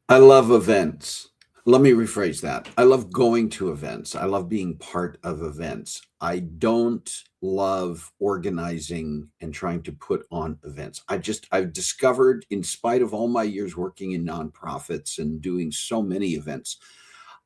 I love events. Let me rephrase that. I love going to events. I love being part of events. I don't love organizing and trying to put on events. I've discovered, in spite of all my years working in nonprofits and doing so many events,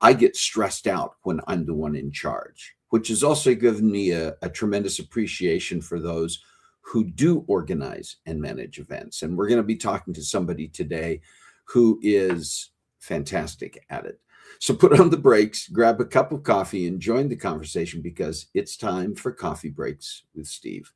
I get stressed out when I'm the one in charge, which has also given me a tremendous appreciation for those who do organize and manage events. And we're going to be talking to somebody today who is fantastic at it. So put on the brakes, grab a cup of coffee, and join the conversation because it's time for Coffee Breaks with Steve.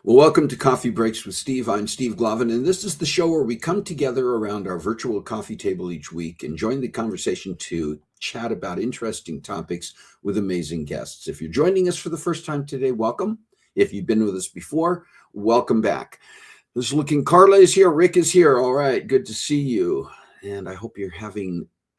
Well, welcome to Coffee Breaks with Steve. I'm Steve Glavin, and this is the show where we come together around our virtual coffee table each week and join the conversation to chat about interesting topics with amazing guests. If you're joining us for the first time today, welcome. If you've been with us before, welcome back. Carla is here. Rick is here. All right, good to see you. And I hope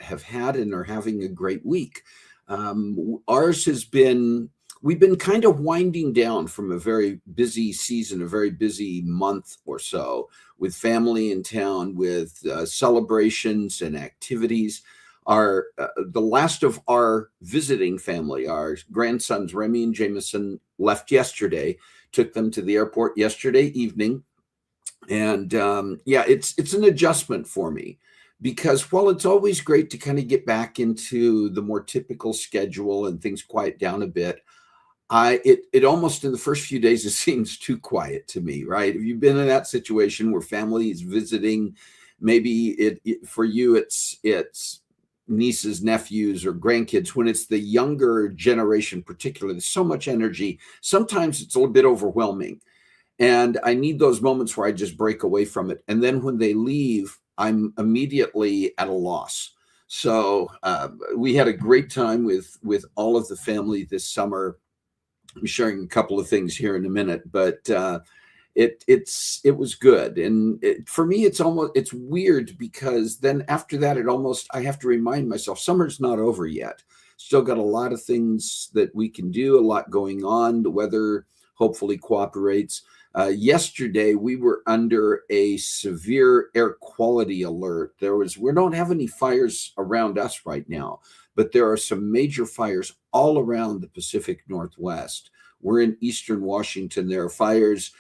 have had and are having a great week. Ours has been We've been kind of winding down from a very busy season, a very busy month or so, with family in town, with celebrations and activities. The last of our visiting family, our grandsons Remy and Jameson, left yesterday. Took them to the airport yesterday evening, and it's an adjustment for me, because while it's always great to kind of get back into the more typical schedule and things quiet down a bit, it almost, in the first few days, it seems too quiet to me, right? Have you been in that situation where family is visiting? Maybe for you, it's nieces, nephews, or grandkids. When it's the younger generation, particularly, there's so much energy. Sometimes it's a little bit overwhelming, and I need those moments where I just break away from it. And then when they leave, I'm immediately at a loss. So we had a great time with all of the family this summer. I'm sharing a couple of things here in a minute, but it was good. And for me, it's weird, because then after that, I have to remind myself summer's not over yet. Still got a lot of things that we can do, a lot going on. The weather hopefully cooperates. Yesterday, we were under a severe air quality alert. We don't have any fires around us right now, but there are some major fires all around the Pacific Northwest. We're in eastern Washington. There are fires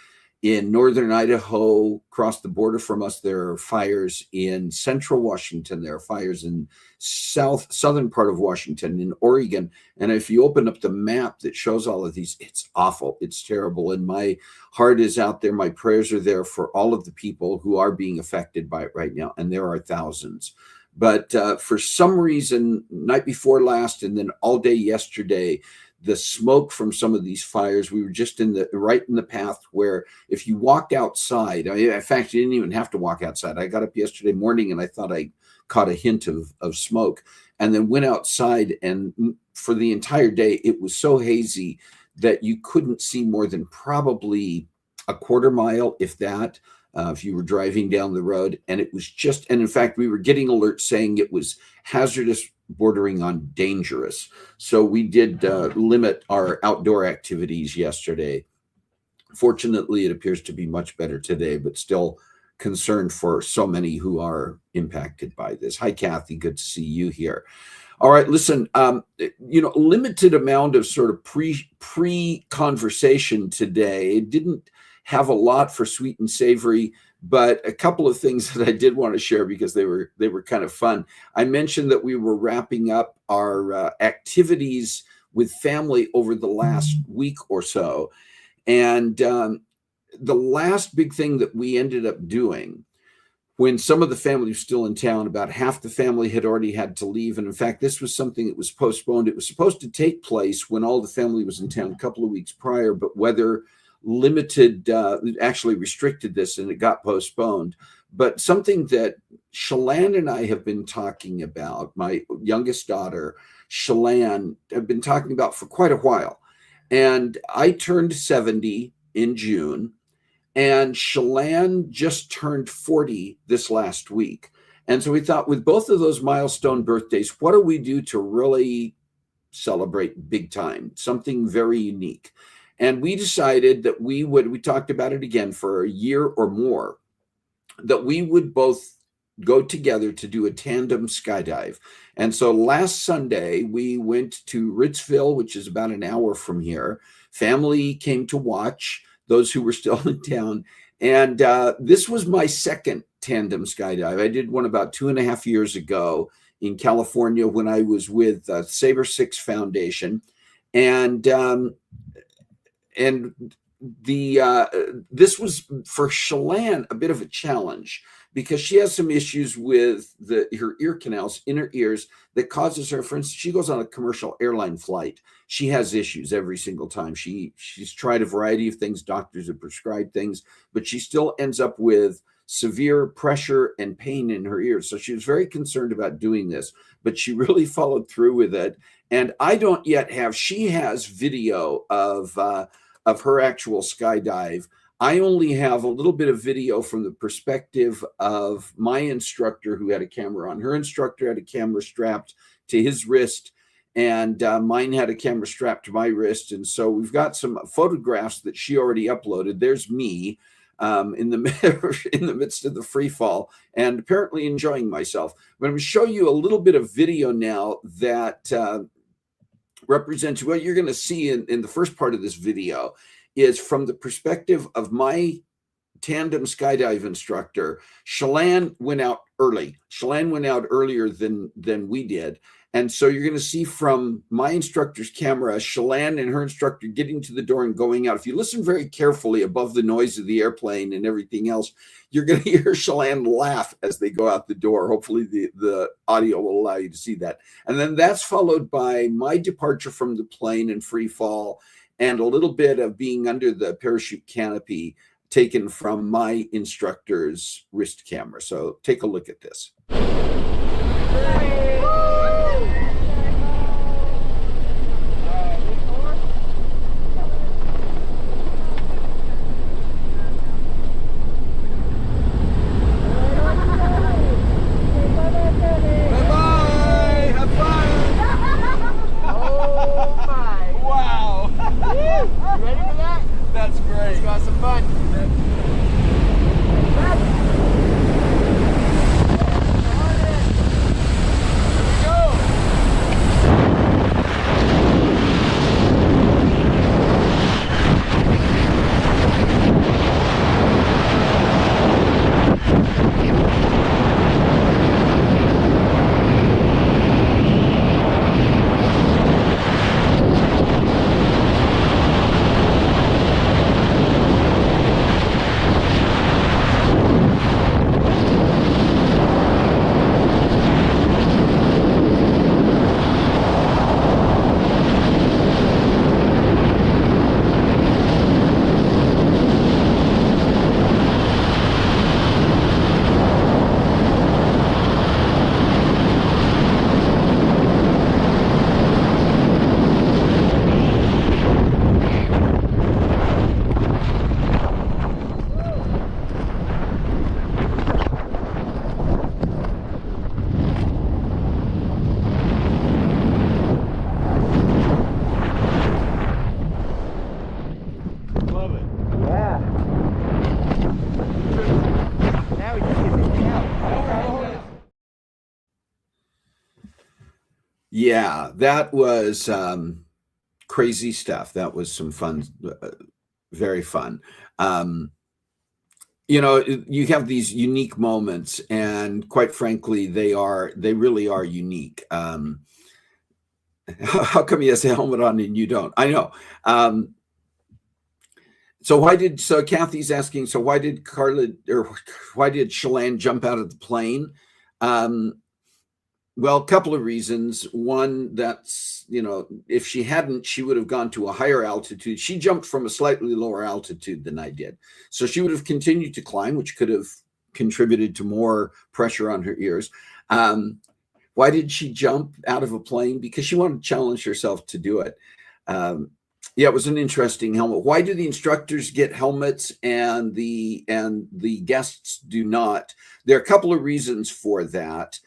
in northern Idaho. Across the border from us, there are fires in central Washington. There are fires in southern part of Washington, in Oregon. And if you open up the map that shows all of these, it's awful. It's terrible. And my heart is out there. My prayers are there for all of the people who are being affected by it right now. And there are thousands. But for some reason, night before last and then all day yesterday, the smoke from some of these fires, we were just right in the path where if you walked outside, in fact, you didn't even have to walk outside. I got up yesterday morning and I thought I caught a hint of smoke, and then went outside, and for the entire day, it was so hazy that you couldn't see more than probably a quarter mile, if that. If you were driving down the road, and in fact, we were getting alerts saying it was hazardous, bordering on dangerous. So we did limit our outdoor activities yesterday. Fortunately, it appears to be much better today, but still concerned for so many who are impacted by this. Hi, Kathy. Good to see you here. All right, listen, limited amount of sort of pre conversation today. Didn't have a lot for sweet and savory, but a couple of things that I did want to share because they were kind of fun. I mentioned that we were wrapping up our activities with family over the last week or so, and the last big thing that we ended up doing, when some of the family was still in town, about half the family had already had to leave. And in fact, this was something that was postponed. It was supposed to take place when all the family was in town a couple of weeks prior, but weather actually restricted this, and it got postponed. But something that Shalane and I have been talking about, my youngest daughter, Shalane, have been talking about for quite a while. And I turned 70 in June, and Shalane just turned 40 this last week. And so we thought, with both of those milestone birthdays, what do we do to really celebrate big time, something very unique? And we decided that we talked about it again for a year or more, that we would both go together to do a tandem skydive. And so last Sunday, we went to Ritzville, which is about an hour from here. Family came to watch, those who were still in town. And this was my second tandem skydive. I did one about 2.5 years ago in California when I was with Saber 6 Foundation. And this was for Shalane a bit of a challenge, because she has some issues with her ear canals in her ears that causes her, for instance, she goes on a commercial airline flight. She has issues every single time. She's tried a variety of things, doctors have prescribed things, but she still ends up with severe pressure and pain in her ears. So she was very concerned about doing this, but she really followed through with it. And I don't yet have, she has video of her actual skydive. I only have a little bit of video from the perspective of my instructor, who had a camera on. Her instructor had a camera strapped to his wrist, and mine had a camera strapped to my wrist. And so we've got some photographs that she already uploaded. There's me in the midst of the free fall, and apparently enjoying myself. But I'm going to show you a little bit of video now that represents what you're going to see in the first part of this video is from the perspective of my tandem skydive instructor. Shalane went out early. Shalane went out earlier than we did. And so you're going to see from my instructor's camera, Shalane and her instructor getting to the door and going out. If you listen very carefully above the noise of the airplane and everything else, you're going to hear Shalane laugh as they go out the door. Hopefully the audio will allow you to see that. And then that's followed by my departure from the plane and free fall, and a little bit of being under the parachute canopy taken from my instructor's wrist camera. So take a look at this. Yeah, that was crazy stuff. That was some fun, very fun. You know, you have these unique moments, and quite frankly, they really are unique. How come he has a helmet on and you don't? I know. So Kathy's asking, so why did Shalane jump out of the plane? Well, a couple of reasons. One, that's, you know, if she hadn't, she would have gone to a higher altitude. She jumped from a slightly lower altitude than I did. So she would have continued to climb, which could have contributed to more pressure on her ears. Why did she jump out of a plane? Because she wanted to challenge herself to do it. Yeah, it was an interesting helmet. Why do the instructors get helmets and the guests do not? There are a couple of reasons for that.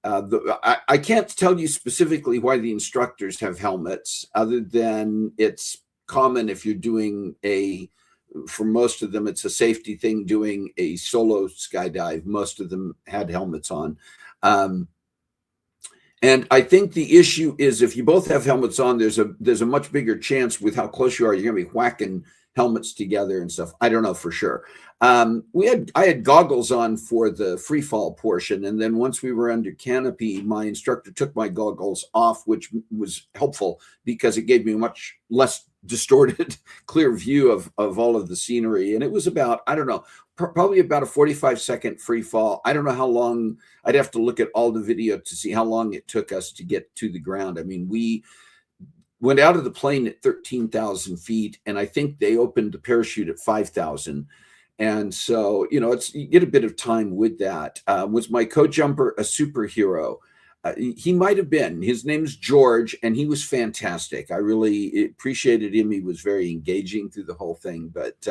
I can't tell you specifically why the instructors have helmets, other than it's common if you're doing for most of them, it's a safety thing. Doing a solo skydive, most of them had helmets on. And I think the issue is if you both have helmets on, there's a much bigger chance with how close you are, you're going to be whacking helmets together and stuff. I don't know for sure. I had goggles on for the free fall portion, and then once we were under canopy, my instructor took my goggles off, which was helpful because it gave me a much less distorted, clear view of all of the scenery. And it was about, I don't know, probably about a 45-second free fall. I don't know how long. I'd have to look at all the video to see how long it took us to get to the ground. I mean, we went out of the plane at 13,000 feet, and I think they opened the parachute at 5,000. And so, you get a bit of time with that. Was my co-jumper a superhero? He might have been. His name's George, and he was fantastic. I really appreciated him. He was very engaging through the whole thing. But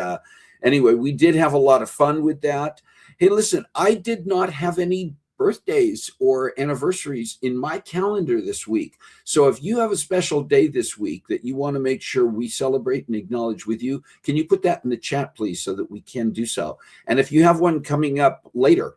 anyway, we did have a lot of fun with that. Hey, listen, I did not have any birthdays or anniversaries in my calendar this week. So if you have a special day this week that you want to make sure we celebrate and acknowledge with you, can you put that in the chat, please, so that we can do so? And if you have one coming up later,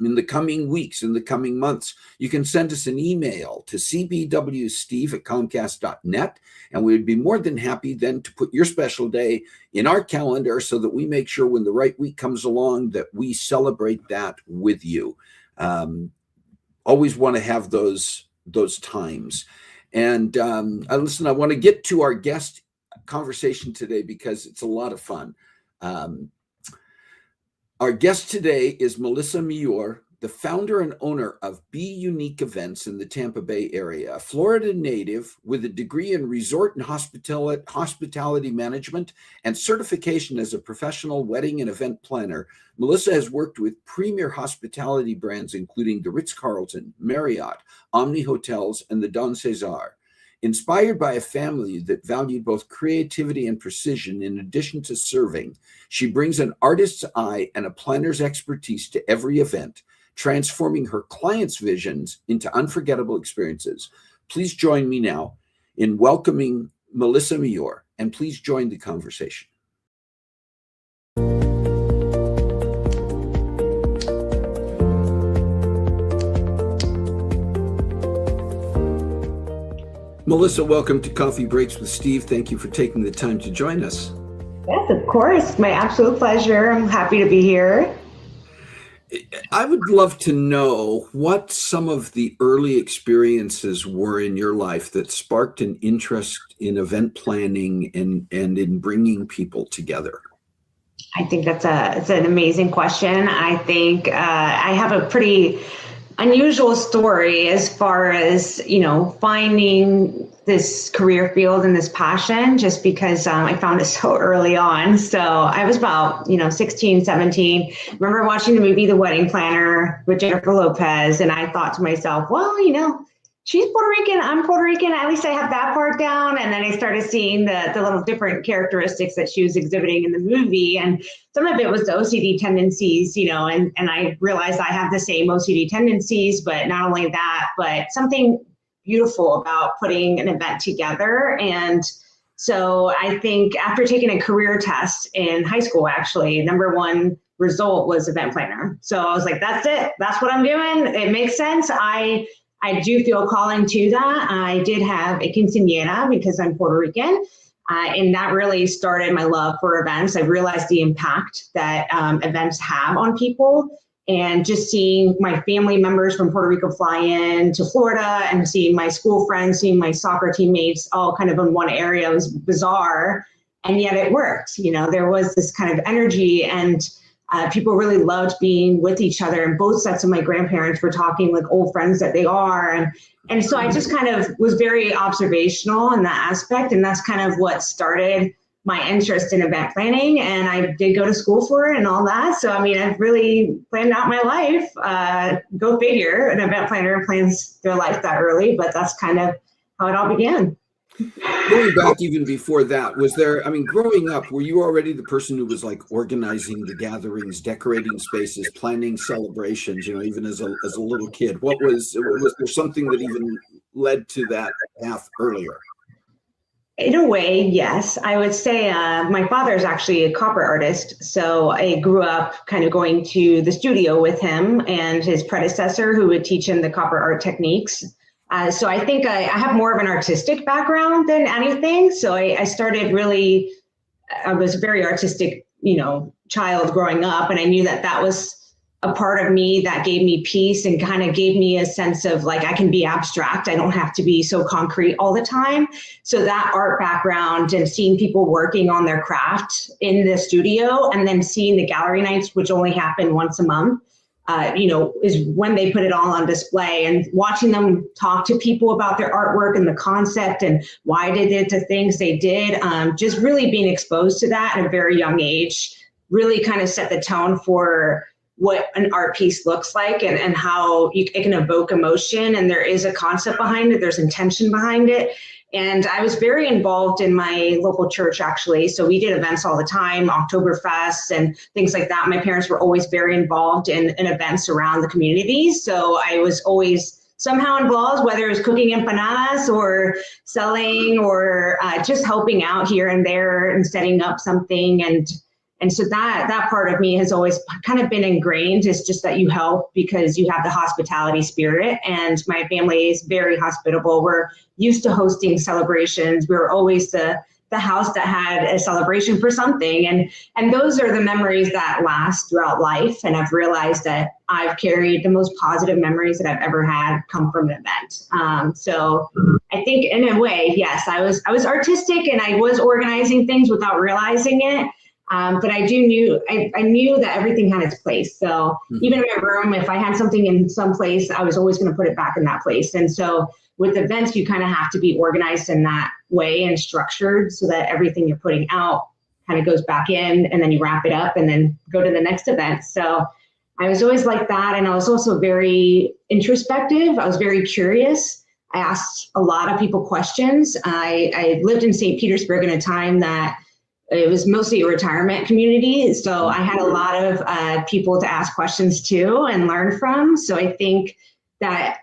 in the coming weeks, in the coming months, you can send us an email to cbwsteve@comcast.net, and we'd be more than happy then to put your special day in our calendar so that we make sure when the right week comes along that we celebrate that with you. Always want to have those times. And listen, I want to get to our guest conversation today because it's a lot of fun. Our guest today is Melissa Millour, the founder and owner of BeYOUnique Events in the Tampa Bay area. A Florida native with a degree in resort and hospitality management and certification as a professional wedding and event planner, Melissa has worked with premier hospitality brands including the Ritz-Carlton, Marriott, Omni Hotels, and the Don Cesar. Inspired by a family that valued both creativity and precision in addition to serving, she brings an artist's eye and a planner's expertise to every event, transforming her clients' visions into unforgettable experiences. Please join me now in welcoming Melissa Millour, and please join the conversation. Melissa, welcome to Coffee Breaks with Steve. Thank you for taking the time to join us. Yes, of course. My absolute pleasure. I'm happy to be here. I would love to know what some of the early experiences were in your life that sparked an interest in event planning and in bringing people together. I think it's an amazing question. I think I have a pretty unusual story as far as, finding this career field and this passion, just because I found it so early on. So I was about, 16, 17. Remember watching the movie The Wedding Planner with Jennifer Lopez. And I thought to myself, well, she's Puerto Rican, I'm Puerto Rican, at least I have that part down. And then I started seeing the little different characteristics that she was exhibiting in the movie. And some of it was the OCD tendencies, and I realized I have the same OCD tendencies, but not only that, but something beautiful about putting an event together. And so I think after taking a career test in high school, actually, number one result was event planner. So I was like, that's it, that's what I'm doing. It makes sense. I do feel a calling to that. I did have a quinceañera because I'm Puerto Rican, and that really started my love for events. I realized the impact that events have on people, and just seeing my family members from Puerto Rico fly in to Florida and seeing my school friends, seeing my soccer teammates all kind of in one area was bizarre, and yet it worked. There was this kind of energy, and people really loved being with each other, and both sets of my grandparents were talking like old friends that they are. And so I just kind of was very observational in that aspect. And that's kind of what started my interest in event planning. And I did go to school for it and all that. So, I've really planned out my life. Go figure, an event planner plans their life that early, but that's kind of how it all began. Going back even before that, was there, I mean, growing up, were you already the person who was like organizing the gatherings, decorating spaces, planning celebrations, even as a little kid? Was there something that even led to that path earlier? In a way, yes. I would say my father is actually a copper artist. So I grew up kind of going to the studio with him and his predecessor who would teach him the copper art techniques. So I think I have more of an artistic background than anything. So I started really, I was a very artistic, child growing up. And I knew that that was a part of me that gave me peace and kind of gave me a sense of like, I can be abstract. I don't have to be so concrete all the time. So that art background and seeing people working on their craft in the studio and then seeing the gallery nights, which only happen once a month, is when they put it all on display, and watching them talk to people about their artwork and the concept and why they did the things they did. Just really being exposed to that at a very young age really kind of set the tone for what an art piece looks like and how it can evoke emotion. And there is a concept behind it. There's intention behind it. And I was very involved in my local church, actually. So we did events all the time, Oktoberfest and things like that. My parents were always very involved in events around the community. So I was always somehow involved, whether it was cooking empanadas or selling or just helping out here and there and setting up something. And so that part of me has always kind of been ingrained, is just that you help because you have the hospitality spirit. And my family is very hospitable. We're used to hosting celebrations. We were always the house that had a celebration for something. And those are the memories that last throughout life. And I've realized that I've carried the most positive memories that I've ever had come from an event. So I think in a way, yes, I was artistic and I was organizing things without realizing it. But I knew that everything had its place. So even in my room, if I had something in some place, I was always going to put it back in that place. And so with events, you kind of have to be organized in that way and structured so that everything you're putting out kind of goes back in, and then you wrap it up and then go to the next event. So I was always like that. And I was also very introspective. I was very curious. I asked a lot of people questions. I lived in St. Petersburg in a time that it was mostly a retirement community. So I had a lot of people to ask questions to and learn from. So I think that,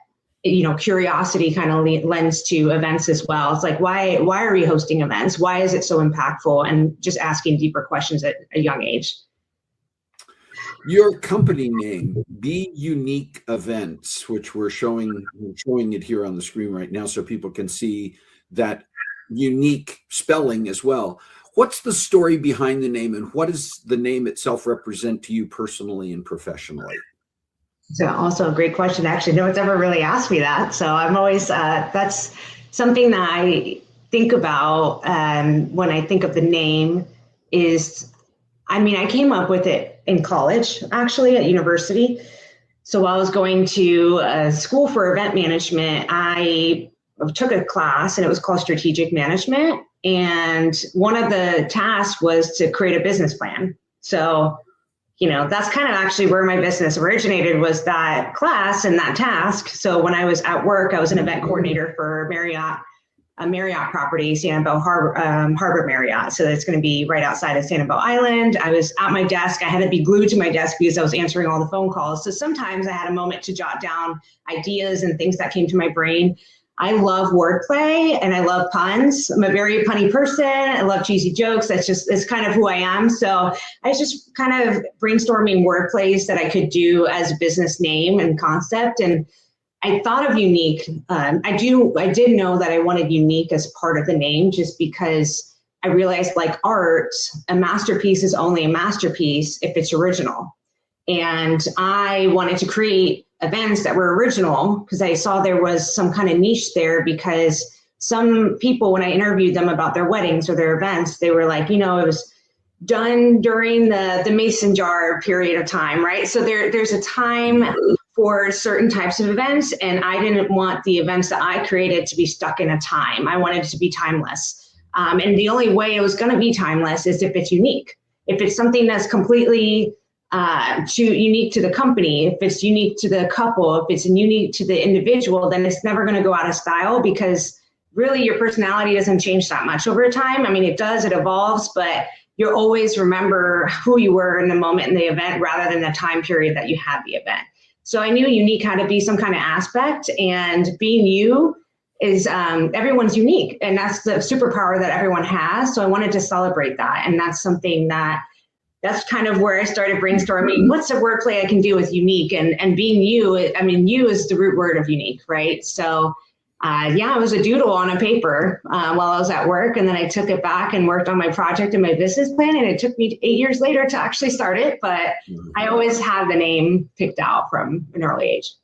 curiosity kind of lends to events as well. It's like, why are we hosting events? Why is it so impactful? And just asking deeper questions at a young age. Your company name, BeYOUnique Events, which we're showing it here on the screen right now so people can see that unique spelling as well. What's the story behind the name, and what does the name itself represent to you personally and professionally? So also a great question. Actually, no one's ever really asked me that. So I'm always, that's something that I think about when I think of the name is, I came up with it in college, actually, at university. So while I was going to school for event management, I took a class and it was called strategic management. And one of the tasks was to create a business plan. So, that's kind of actually where my business originated, was that class and that task. So when I was at work, I was an event coordinator for a Marriott property, San Annabelle Harbor Marriott. So it's going to be right outside of San Annabelle Island. I was at my desk. I had to be glued to my desk because I was answering all the phone calls. So sometimes I had a moment to jot down ideas and things that came to my brain. I love wordplay and I love puns. I'm a very punny person. I love cheesy jokes. It's kind of who I am. So I was just kind of brainstorming word plays that I could do as a business name and concept. And I thought of unique. I did know that I wanted unique as part of the name, just because I realized, like art, a masterpiece is only a masterpiece if it's original. And I wanted to create events that were original because I saw there was some kind of niche there, because some people, when I interviewed them about their weddings or their events, they were like, it was done during the mason jar period of time, right? So there's a time for certain types of events, and I didn't want the events that I created to be stuck in a time. I wanted it to be timeless. And the only way it was going to be timeless is if it's unique. If it's something that's completely unique to the company, if it's unique to the couple, if it's unique to the individual, then it's never going to go out of style, because really your personality doesn't change that much over time. I mean, it does, it evolves, but you'll always remember who you were in the moment in the event rather than the time period that you had the event. So I knew unique had to be some kind of aspect, and being you is everyone's unique, and that's the superpower that everyone has. So I wanted to celebrate that, and that's something that's kind of where I started brainstorming. What's a wordplay I can do with unique, and being you? I mean, you is the root word of unique, right? So yeah, it was a doodle on a paper while I was at work, and then I took it back and worked on my project and my business plan, and it took me 8 years later to actually start it, but I always had the name picked out from an early age.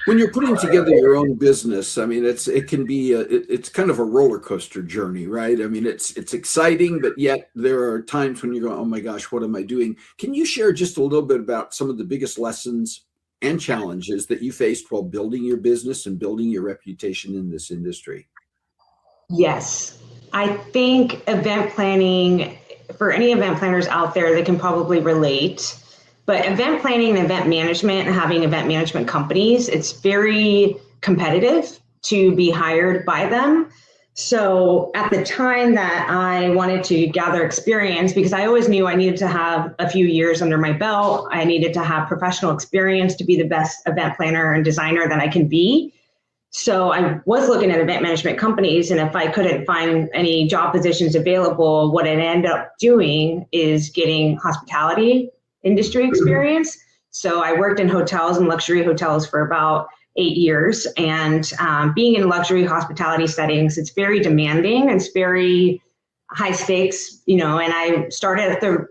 When you're putting together your own business, I mean, it can be it's kind of a roller coaster journey, right? I mean, it's exciting, but yet there are times when you go, oh my gosh, what am I doing? Can you share just a little bit about some of the biggest lessons and challenges that you faced while building your business and building your reputation in this industry? Yes, I think event planning, for any event planners out there, they can probably relate. But event planning and event management and having event management companies, it's very competitive to be hired by them. So at the time that I wanted to gather experience, because I always knew I needed to have a few years under my belt, I needed to have professional experience to be the best event planner and designer that I can be. So I was looking at event management companies, and if I couldn't find any job positions available, what I'd end up doing is getting hospitality industry experience. So I worked in hotels and luxury hotels for about 8 years, and being in luxury hospitality settings, it's very demanding. It's very high stakes, and I started at the,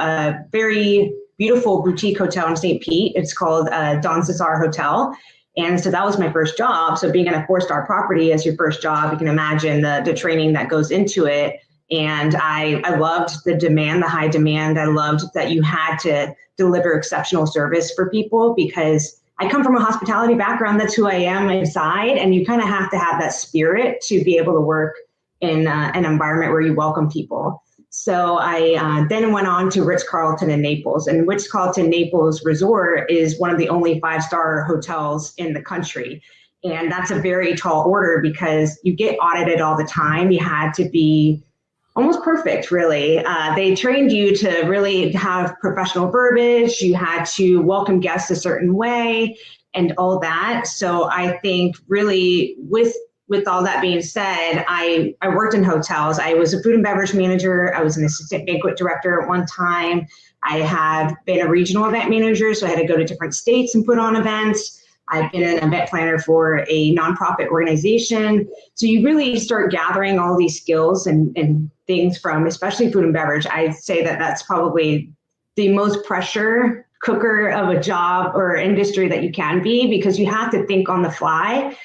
a very beautiful boutique hotel in St. Pete. It's called Don Cesar Hotel. And so that was my first job. So being in a 4-star property as your first job, you can imagine the training that goes into it. And I loved the demand, the high demand. I loved that you had to deliver exceptional service for people, because I come from a hospitality background. That's who I am inside. And you kind of have to have that spirit to be able to work in an environment where you welcome people. So I then went on to Ritz-Carlton in Naples. And Ritz-Carlton Naples Resort is one of the only 5-star hotels in the country. And that's a very tall order because you get audited all the time. You had to be almost perfect, really. They trained you to really have professional verbiage. You had to welcome guests a certain way and all that. So I think really with all that being said, I worked in hotels. I was a food and beverage manager. I was an assistant banquet director at one time. I have been a regional event manager, so I had to go to different states and put on events. I've been an event planner for a nonprofit organization. So you really start gathering all these skills and things from, especially food and beverage. I'd say that that's probably the most pressure cooker of a job or industry that you can be, because you have to think on the fly.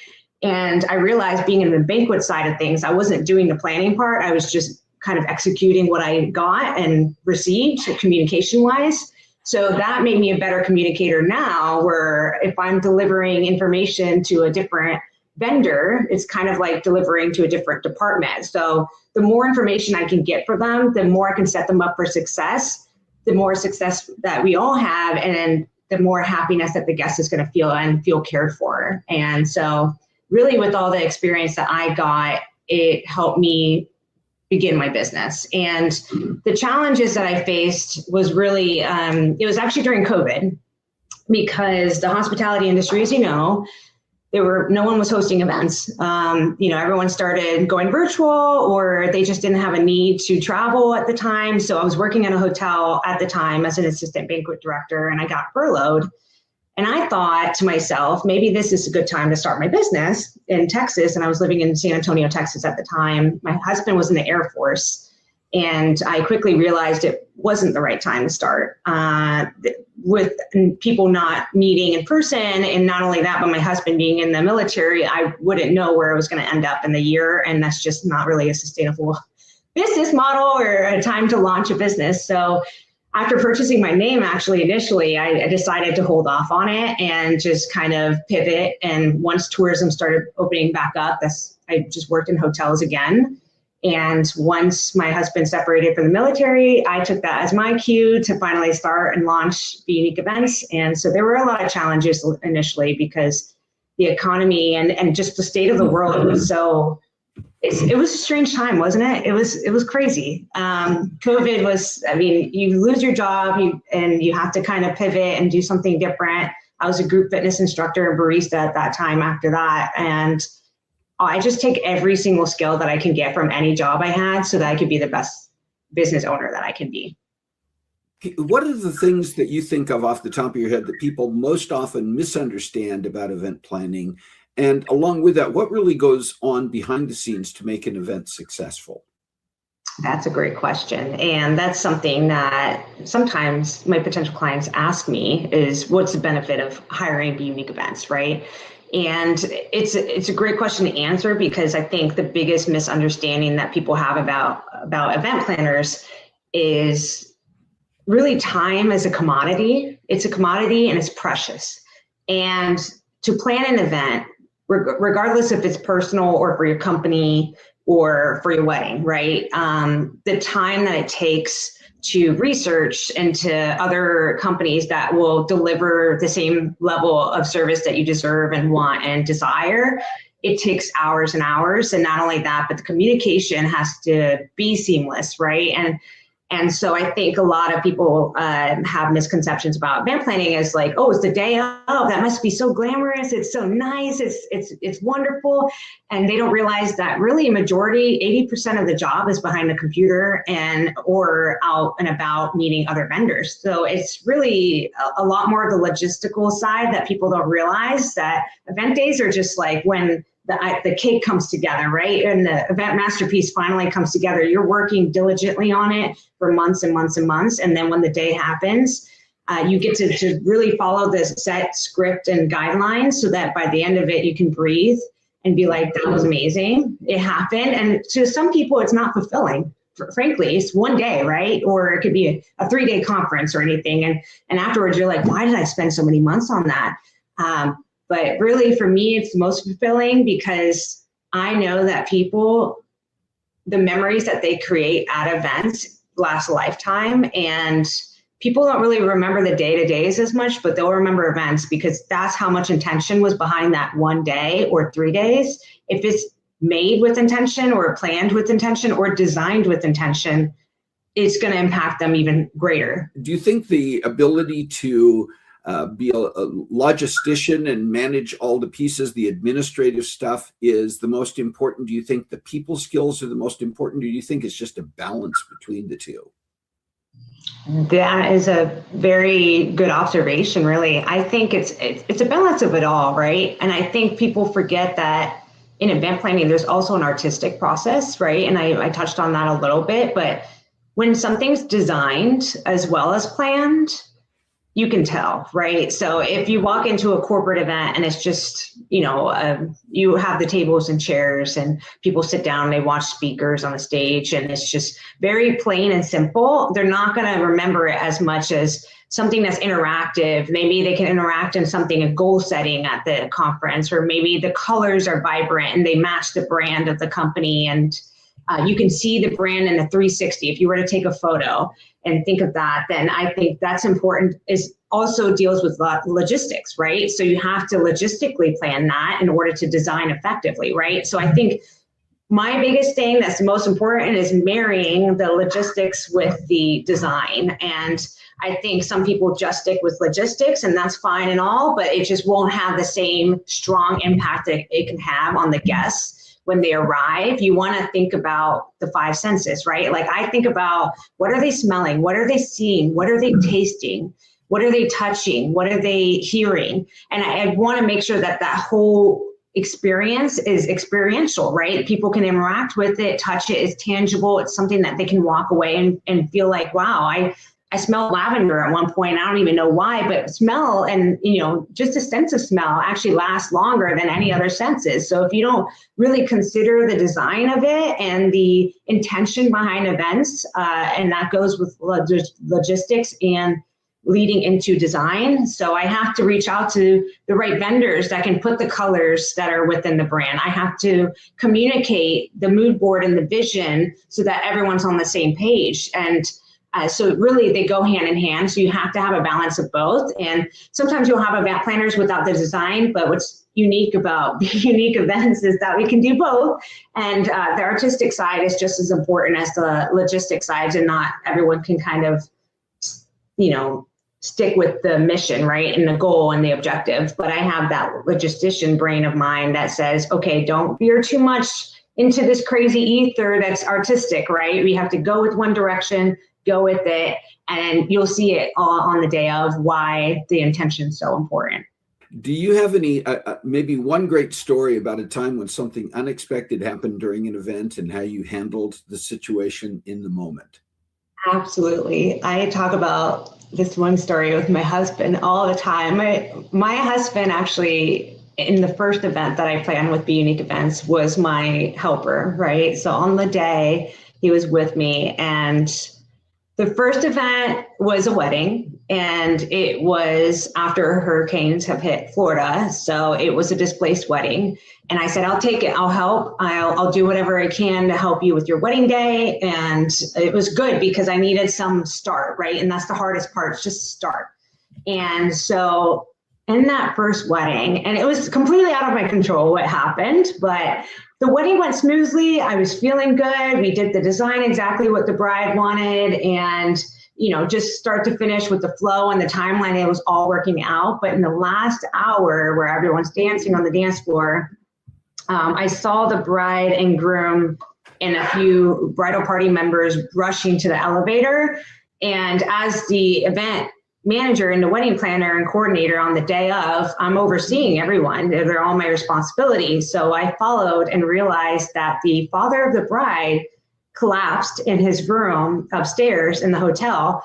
And I realized being in the banquet side of things, I wasn't doing the planning part. I was just kind of executing what I got and received communication-wise. So that made me a better communicator now, where if I'm delivering information to a different vendor, it's kind of like delivering to a different department. So the more information I can get for them, the more I can set them up for success, the more success that we all have, and the more happiness that the guest is going to feel and feel cared for. And so really, with all the experience that I got, it helped me begin my business. And the challenges that I faced was really, it was actually during COVID, because the hospitality industry, as you know, no one was hosting events. Everyone started going virtual, or they just didn't have a need to travel at the time. So I was working in a hotel at the time as an assistant banquet director, and I got furloughed. And I thought to myself, maybe this is a good time to start my business in Texas. And I was living in San Antonio, Texas at the time. My husband was in the Air Force. And I quickly realized it wasn't the right time to start, with people not meeting in person. And not only that, but my husband being in the military, I wouldn't know where I was going to end up in the year. And that's just not really a sustainable business model or a time to launch a business. So after purchasing my name, actually, initially, I decided to hold off on it and just kind of pivot. And once tourism started opening back up, I just worked in hotels again. And once my husband separated from the military, I took that as my cue to finally start and launch BeYOUnique Events. And so there were a lot of challenges initially, because the economy and just the state of the world. It was so, it was a strange time, wasn't it? It was crazy. COVID was, I mean, you lose your job and you have to kind of pivot and do something different. I was a group fitness instructor and barista at that time after that. And I just take every single skill that I can get from any job I had so that I could be the best business owner that I can be. What are the things that you think of off the top of your head that people most often misunderstand about event planning? And along with that, what really goes on behind the scenes to make an event successful? That's a great question. And that's something that sometimes my potential clients ask me is, what's the benefit of hiring BeYOUnique Events, right? And it's a great question to answer, because I think the biggest misunderstanding that people have about event planners is really time is a commodity. It's a commodity and it's precious. And to plan an event, regardless if it's personal or for your company or for your wedding, right? The time that it takes to research into other companies that will deliver the same level of service that you deserve and want and desire, it takes hours and hours. And not only that, but the communication has to be seamless, right? And so I think a lot of people have misconceptions about event planning as like, oh, it's the day of, that must be so glamorous, it's so nice, it's wonderful. And they don't realize that really a majority, 80% of the job is behind the computer or out and about meeting other vendors. So it's really a lot more of the logistical side that people don't realize, that event days are just like when the cake comes together, right? And the event masterpiece finally comes together. You're working diligently on it for months and months and months. And then when the day happens, you get to really follow this set script and guidelines so that by the end of it, you can breathe and be like, that was amazing. It happened. And to some people, it's not fulfilling. Frankly, it's one day, right? Or it could be a 3-day conference or anything. And afterwards, you're like, why did I spend so many months on that? But really, for me, it's most fulfilling because I know that people, the memories that they create at events last a lifetime. And people don't really remember the day-to-days as much, but they'll remember events because that's how much intention was behind that one day or 3 days. If it's made with intention or planned with intention or designed with intention, it's going to impact them even greater. Do you think the ability to be a logistician and manage all the pieces, the administrative stuff, is the most important? Do you think the people skills are the most important? Or do you think it's just a balance between the two? That is a very good observation, really. I think it's a balance of it all, right? And I think people forget that in event planning, there's also an artistic process, right? And I touched on that a little bit, but when something's designed as well as planned, you can tell, right? So if you walk into a corporate event and it's just, you have the tables and chairs and people sit down and they watch speakers on the stage and it's just very plain and simple, they're not going to remember it as much as something that's interactive. Maybe they can interact in something, a goal setting at the conference, or maybe the colors are vibrant and they match the brand of the company, and you can see the brand in the 360. If you were to take a photo and think of that, then I think that's important. Is also deals with logistics, right? So you have to logistically plan that in order to design effectively, right? So I think my biggest thing that's the most important is marrying the logistics with the design. And I think some people just stick with logistics, and that's fine and all, but it just won't have the same strong impact that it can have on the guests when they arrive. You want to think about the 5 senses, right? Like I think about, what are they smelling? What are they seeing? What are they tasting? What are they touching? What are they hearing? And I want to make sure that that whole experience is experiential, right? People can interact with it, touch it, it's tangible. It's something that they can walk away and feel like, wow, I smelled lavender at one point. I don't even know why, but smell and, just a sense of smell actually lasts longer than any other senses. So if you don't really consider the design of it and the intention behind events, and that goes with logistics and leading into design. So I have to reach out to the right vendors that can put the colors that are within the brand. I have to communicate the mood board and the vision so that everyone's on the same page. And so really they go hand in hand. So you have to have a balance of both. And sometimes you'll have event planners without the design, but what's unique about BeYOUnique Events is that we can do both. And the artistic side is just as important as the logistic side, and not everyone can kind of, stick with the mission, right? And the goal and the objective. But I have that logistician brain of mine that says, okay, don't veer too much into this crazy ether that's artistic, right? We have to go with one direction, go with it, and you'll see it all on the day of why the intention is so important. Do you have any, maybe one great story about a time when something unexpected happened during an event and how you handled the situation in the moment? Absolutely. I talk about this one story with my husband all the time. My husband actually, in the first event that I planned with BeYOUnique Events, was my helper, right? So on the day, he was with me, and the first event was a wedding, and it was after hurricanes have hit Florida. So it was a displaced wedding. And I said, I'll take it. I'll help. I'll do whatever I can to help you with your wedding day. And it was good because I needed some start, right? And that's the hardest part, just start. And so in that first wedding, and it was completely out of my control what happened, but the wedding went smoothly. I was feeling good. We did the design exactly what the bride wanted, and just start to finish with the flow and the timeline, it was all working out. But in the last hour where everyone's dancing on the dance floor, I saw the bride and groom and a few bridal party members rushing to the elevator. And as the event manager and the wedding planner and coordinator on the day of, I'm overseeing everyone. They're all my responsibility. So I followed and realized that the father of the bride collapsed in his room upstairs in the hotel.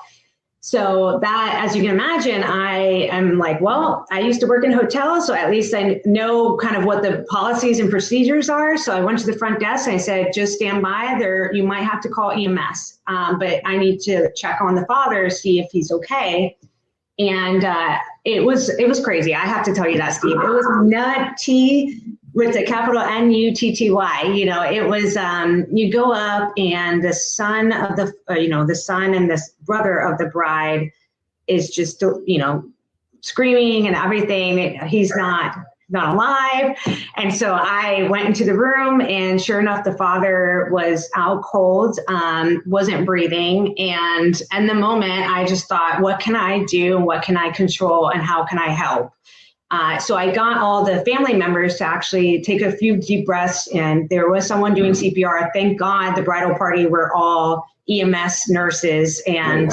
So that, as you can imagine, I am like, well, I used to work in hotels, so at least I know kind of what the policies and procedures are. So I went to the front desk and I said, just stand by there. You might have to call EMS, but I need to check on the father, see if he's okay. And it was crazy. I have to tell you that, Steve. It was nutty with the capital N-U-T-T-Y. It was, you go up and the son of the son and the brother of the bride is just, screaming and everything. He's not alive. And so I went into the room, and sure enough, the father was out cold, wasn't breathing. And in the moment, I just thought, what can I do? What can I control? And how can I help? So I got all the family members to actually take a few deep breaths, and there was someone doing CPR. Thank God the bridal party were all EMS nurses. And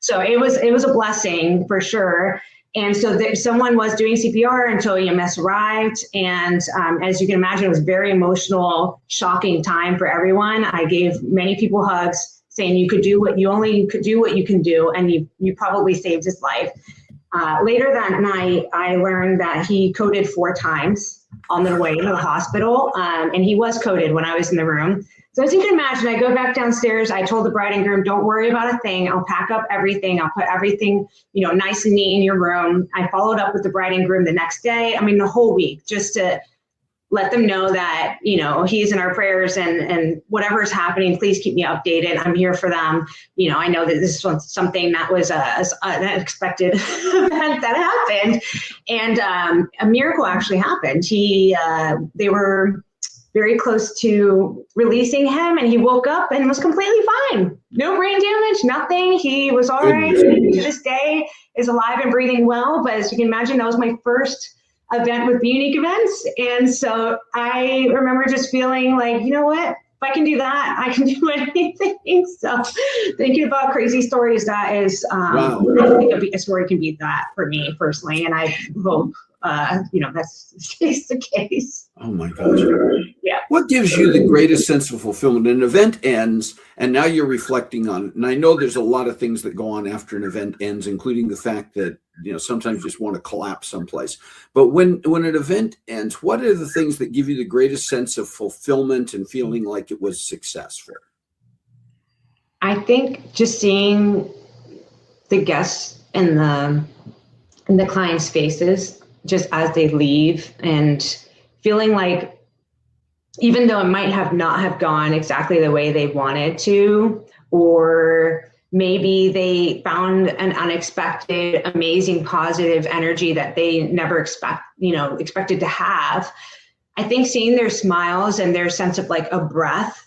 so it was a blessing for sure. And so someone was doing CPR until EMS arrived. And as you can imagine, it was a very emotional, shocking time for everyone. I gave many people hugs saying you only could do what you can do. And you probably saved his life. Later that night, I learned that he coded 4 times on the way to the hospital. And he was coded when I was in the room. So as you can imagine, I go back downstairs. I told the bride and groom, don't worry about a thing. I'll pack up everything. I'll put everything, nice and neat in your room. I followed up with the bride and groom the next day. The whole week, just to let them know that, he's in our prayers, and whatever's happening, please keep me updated. I'm here for them. I know that this was something that was an unexpected event that happened, and a miracle actually happened. They were very close to releasing him, and he woke up and was completely fine. No brain damage, nothing. He was all right. To this day is alive and breathing well. But as you can imagine, that was my first event with BeYOUnique Events. And so I remember just feeling like, you know what, if I can do that, I can do anything. So thinking about crazy stories, that is, wow. I think a story can beat that for me personally. And I hope, that's the case. Oh my gosh. Yeah. What gives you the greatest sense of fulfillment? An event ends, and now you're reflecting on it. And I know there's a lot of things that go on after an event ends, including the fact that, sometimes you just want to collapse someplace. But when an event ends, what are the things that give you the greatest sense of fulfillment and feeling like it was successful? I think just seeing the guests and the clients' faces just as they leave, and feeling like, even though it might not have gone exactly the way they wanted to, or maybe they found an unexpected, amazing, positive energy that they never expected to have. I think seeing their smiles and their sense of like a breath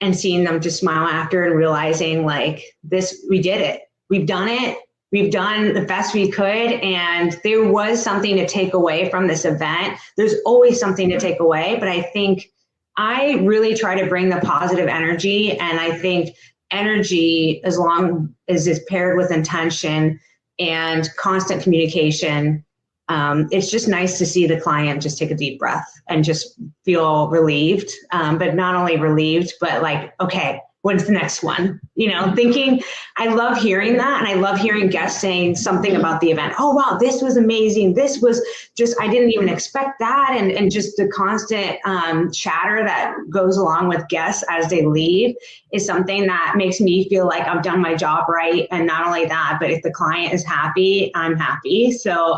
and seeing them just smile after and realizing like this, we did it. We've done it. We've done the best we could. And there was something to take away from this event. There's always something to take away, but I think I really try to bring the positive energy. And I think energy, as long as it's paired with intention and constant communication, it's just nice to see the client just take a deep breath and just feel relieved, but not only relieved, but like, okay, when's the next one? Thinking, I love hearing that. And I love hearing guests saying something about the event. Oh, wow, this was amazing. This was just, I didn't even expect that. And just the constant chatter that goes along with guests as they leave is something that makes me feel like I've done my job right. And not only that, but if the client is happy, I'm happy. So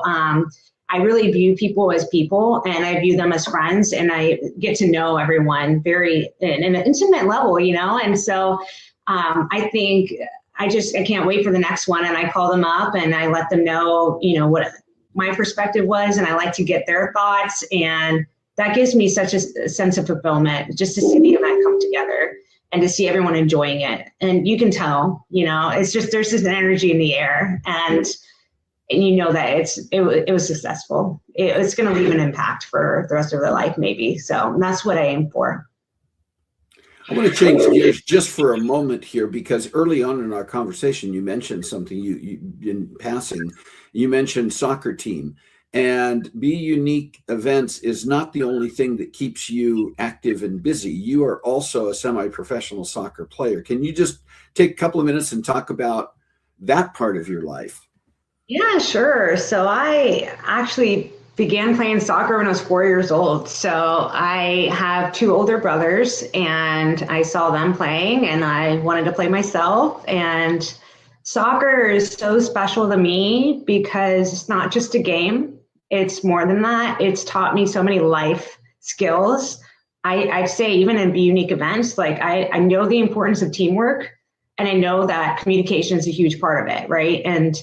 I really view people as people, and I view them as friends, and I get to know everyone very in an intimate level, and so I think I can't wait for the next one, and I call them up and I let them know, what my perspective was, and I like to get their thoughts, and that gives me such a sense of fulfillment just to see the event come together and to see everyone enjoying it. And you can tell, it's just, there's this energy in the air, and that it was successful. It's going to leave an impact for the rest of their life, maybe. So that's what I aim for. I want to change gears just for a moment here, because early on in our conversation, you mentioned something you in passing. You mentioned soccer team, and BeYOUnique Events is not the only thing that keeps you active and busy. You are also a semi-professional soccer player. Can you just take a couple of minutes and talk about that part of your life? Yeah, sure. So I actually began playing soccer when I was 4 years old. So I have two older brothers, and I saw them playing and I wanted to play myself. And soccer is so special to me because it's not just a game. It's more than that. It's taught me so many life skills. I'd say even in BeYOUnique Events, like I know the importance of teamwork, and I know that communication is a huge part of it, right? And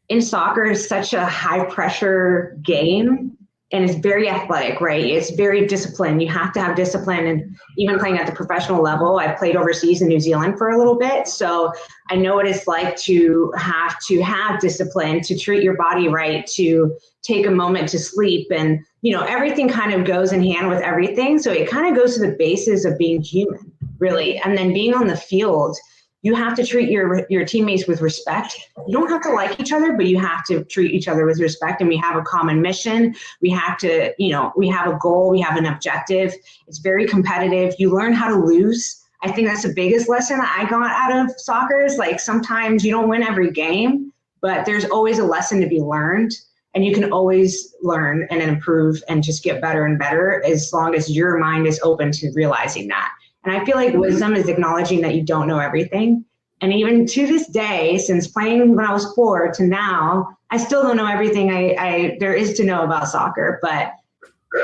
in soccer, is such a high pressure game, and it's very athletic, right? It's very disciplined. You have to have discipline. And even playing at the professional level, I played overseas in New Zealand for a little bit. So I know what it's like to have discipline, to treat your body right, to take a moment to sleep. And, everything kind of goes in hand with everything. So it kind of goes to the basis of being human, really. And then being on the field, you have to treat your teammates with respect. You don't have to like each other, but you have to treat each other with respect. And we have a common mission. We have to, we have a goal. We have an objective. It's very competitive. You learn how to lose. I think that's the biggest lesson I got out of soccer is like sometimes you don't win every game, but there's always a lesson to be learned. And you can always learn and improve and just get better and better as long as your mind is open to realizing that. And I feel like wisdom is acknowledging that you don't know everything. And even to this day, since playing when I was 4 to now, I still don't know everything there is to know about soccer, but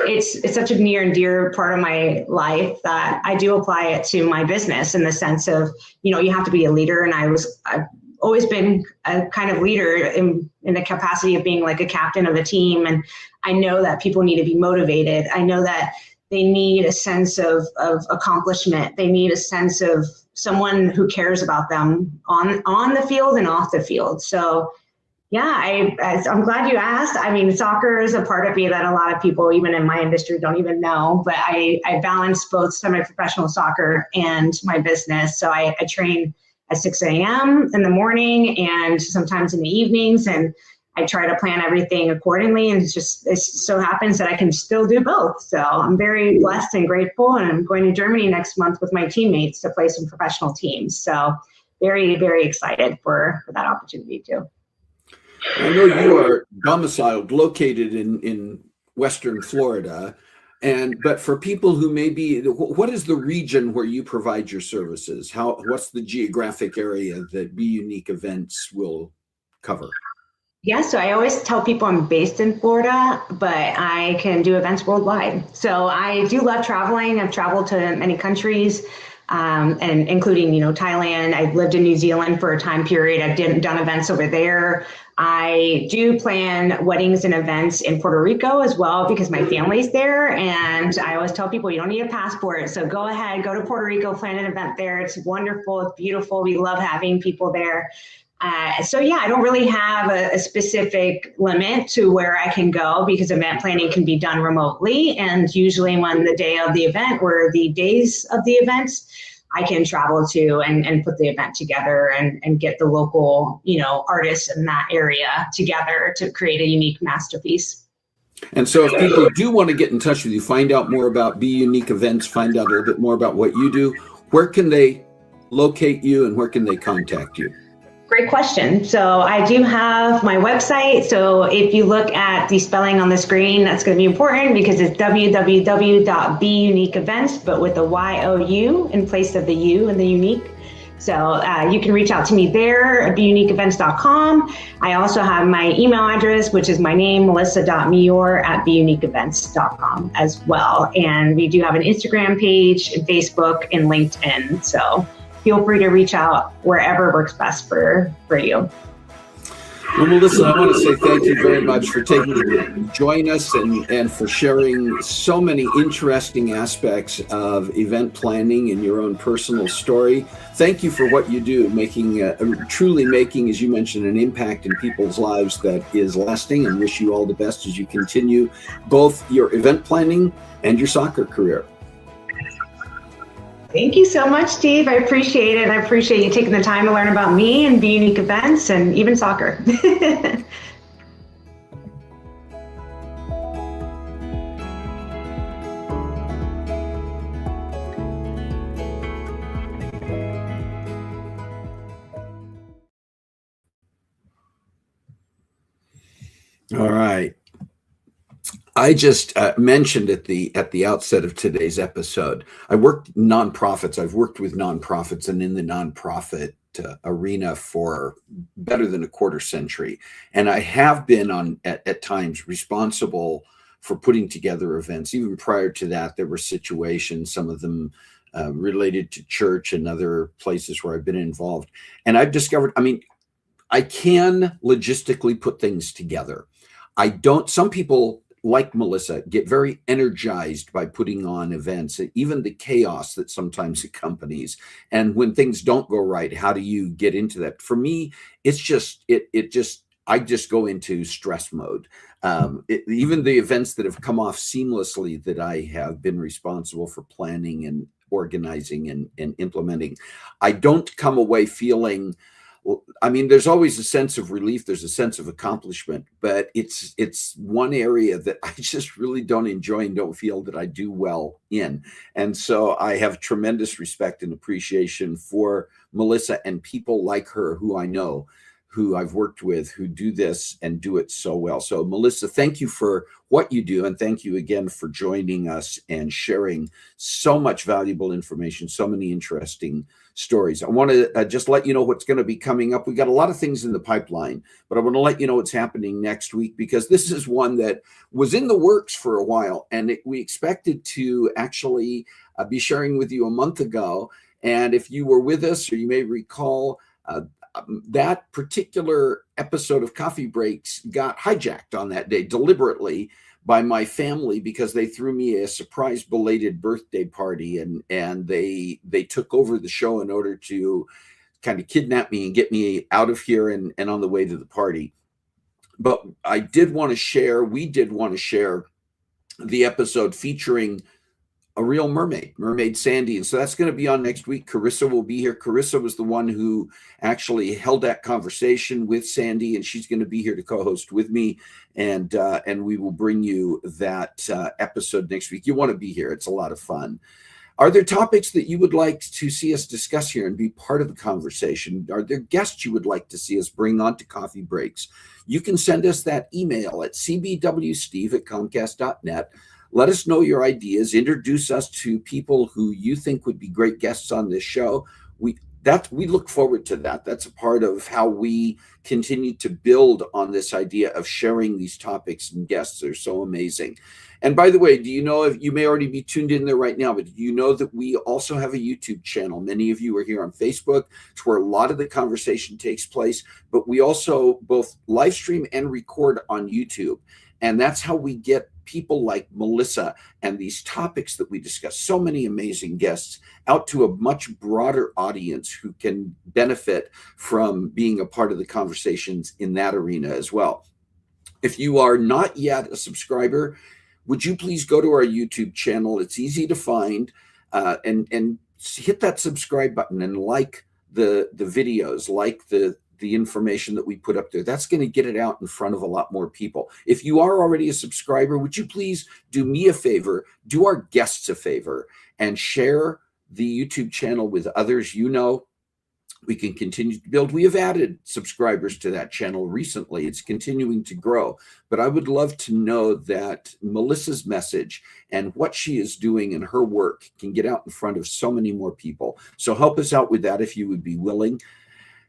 it's such a near and dear part of my life that I do apply it to my business in the sense of, you have to be a leader. And I've always been a kind of leader in the capacity of being like a captain of a team. And I know that people need to be motivated. I know that they need a sense of accomplishment. They need a sense of someone who cares about them on the field and off the field. So yeah, I'm glad you asked. I mean, soccer is a part of me that a lot of people, even in my industry, don't even know, but I balance both semi-professional soccer and my business. So I train at 6 a.m. in the morning and sometimes in the evenings, and I try to plan everything accordingly, and it so happens that I can still do both. So I'm very blessed and grateful, and I'm going to Germany next month with my teammates to play some professional teams. So very, very excited for that opportunity too. I know you are located in Western Florida, but for people who what is the region where you provide your services? What's the geographic area that BeYOUnique Events will cover? Yeah, so I always tell people I'm based in Florida, but I can do events worldwide. So I do love traveling. I've traveled to many countries. and including, Thailand. I've lived in New Zealand for a time period. I've done events over there. I do plan weddings and events in Puerto Rico as well because my family's there. And I always tell people you don't need a passport. So go ahead, go to Puerto Rico, plan an event there. It's wonderful. It's beautiful. We love having people there. So yeah, I don't really have a specific limit to where I can go because event planning can be done remotely. And usually when the day of the event or the days of the events, I can travel to and put the event together and get the local, artists in that area together to create a unique masterpiece. And so if people do want to get in touch with you, find out more about BeYOUnique Events, find out a little bit more about what you do, where can they locate you and where can they contact you? Great question. So I do have my website. So if you look at the spelling on the screen, that's going to be important because it's www.BeYOUniqueEvents, but with a Y-O-U in place of the U and the unique. So you can reach out to me there at BeYOUniqueEvents.com. I also have my email address, which is my name, melissa.millour@BeYOUniqueEvents.com as well. And we do have an Instagram page, Facebook, and LinkedIn. So feel free to reach out wherever works best for you. Well, Melissa, I want to say thank you very much for taking to join us and for sharing so many interesting aspects of event planning and your own personal story. Thank you for what you do, truly making, as you mentioned, an impact in people's lives that is lasting, and wish you all the best as you continue both your event planning and your soccer career. Thank you so much, Steve. I appreciate it. I appreciate you taking the time to learn about me and BeYOUnique Events and even soccer. All right. I just mentioned at the outset of today's episode, I worked nonprofits. I've worked with nonprofits and in the nonprofit arena for better than a quarter century. And I have been at times responsible for putting together events. Even prior to that, there were situations, some of them related to church and other places where I've been involved. And I've discovered, I can logistically put things together. Some people, like Melissa, get very energized by putting on events, even the chaos that sometimes accompanies. And when things don't go right, how do you get into that? For me, it's just, I just go into stress mode. Even the events that have come off seamlessly that I have been responsible for planning and organizing and implementing, I don't come away feeling, there's always a sense of relief. There's a sense of accomplishment, but it's one area that I just really don't enjoy and don't feel that I do well in. And so I have tremendous respect and appreciation for Melissa and people like her who I know, who I've worked with, who do this and do it so well. So Melissa, thank you for what you do. And thank you again for joining us and sharing so much valuable information, so many interesting stories. I want to just let you know what's going to be coming up. We got a lot of things in the pipeline, but I want to let you know what's happening next week, because this is one that was in the works for a while, and we expected to actually be sharing with you a month ago. And if you were with us, or you may recall, that particular episode of Coffee Breaks got hijacked on that day deliberately by my family, because they threw me a surprise belated birthday party, and they took over the show in order to kind of kidnap me and get me out of here and on the way to the party. But we did want to share the episode featuring a real mermaid Sandy. And so that's going to be on next week. Carissa will be here. Carissa was the one who actually held that conversation with Sandy, and she's going to be here to co-host with me. And we will bring you that episode next week. You want to be here. It's a lot of fun. Are there topics that you would like to see us discuss here and be part of the conversation? Are there guests you would like to see us bring on to Coffee Breaks? You can send us that email at cbwsteve@comcast.net. Let us know your ideas. Introduce us to people who you think would be great guests on this show. We look forward to that. That's a part of how we continue to build on this idea of sharing these topics and guests. They're so amazing. And by the way, do you know, if you may already be tuned in there right now, but do you know that we also have a YouTube channel? Many of you are here on Facebook. It's where a lot of the conversation takes place, but we also both live stream and record on YouTube. And that's how we get people like Melissa and these topics that we discuss, so many amazing guests, out to a much broader audience who can benefit from being a part of the conversations in that arena as well. If you are not yet a subscriber, would you please go to our YouTube channel? It's easy to find, and hit that subscribe button and like the videos, like the information that we put up there. That's going to get it out in front of a lot more people. If you are already a subscriber, would you please do me a favor, do our guests a favor, and share the YouTube channel with others you know. We can continue to build. We have added subscribers to that channel recently. It's continuing to grow. But I would love to know that Melissa's message and what she is doing in her work can get out in front of so many more people. So help us out with that if you would be willing.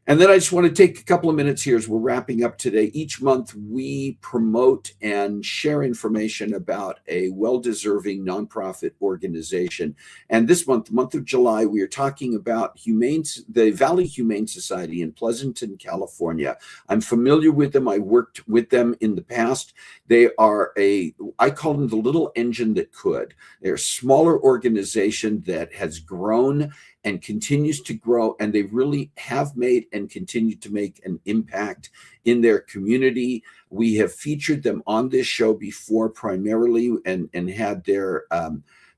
And then I just want to take a couple of minutes here as we're wrapping up today. Each month, we promote and share information about a well-deserving nonprofit organization. And this month, the month of July, we are talking about the Valley Humane Society in Pleasanton, California. I'm familiar with them. I worked with them in the past. They are I call them the little engine that could. They're a smaller organization that has grown and continues to grow, and they really have made and continue to make an impact in their community. We have featured them on this show before primarily, and had their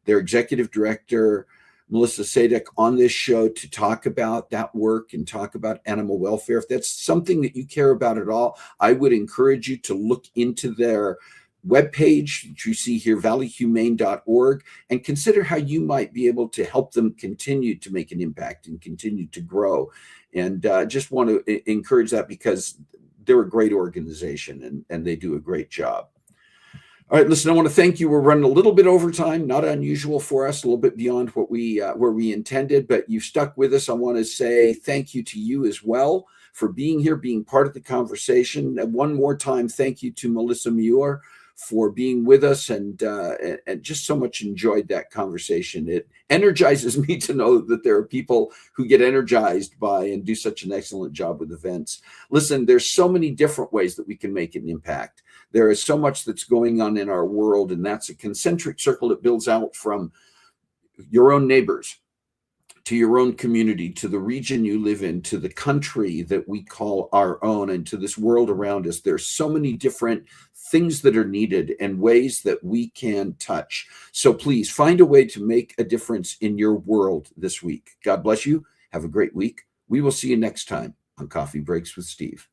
executive director, Melissa Millour, on this show to talk about that work and talk about animal welfare. If that's something that you care about at all, I would encourage you to look into their webpage that you see here, valleyhumane.org, and consider how you might be able to help them continue to make an impact and continue to grow. And just want to encourage that because they're a great organization and they do a great job. All right, listen, I want to thank you. We're running a little bit over time, not unusual for us, a little bit beyond what where we intended, but you've stuck with us. I want to say thank you to you as well for being here, being part of the conversation. And one more time, thank you to Melissa Millour for being with us, and just so much enjoyed that conversation. It energizes me to know that there are people who get energized by and do such an excellent job with events. Listen, there's so many different ways that we can make an impact. There is so much that's going on in our world, and that's a concentric circle that builds out from your own neighbors to your own community, to the region you live in, to the country that we call our own, and to this world around us. There's so many different things that are needed and ways that we can touch. So please find a way to make a difference in your world this week. God bless you. Have a great week. We will see you next time on Coffee Breaks with Steve.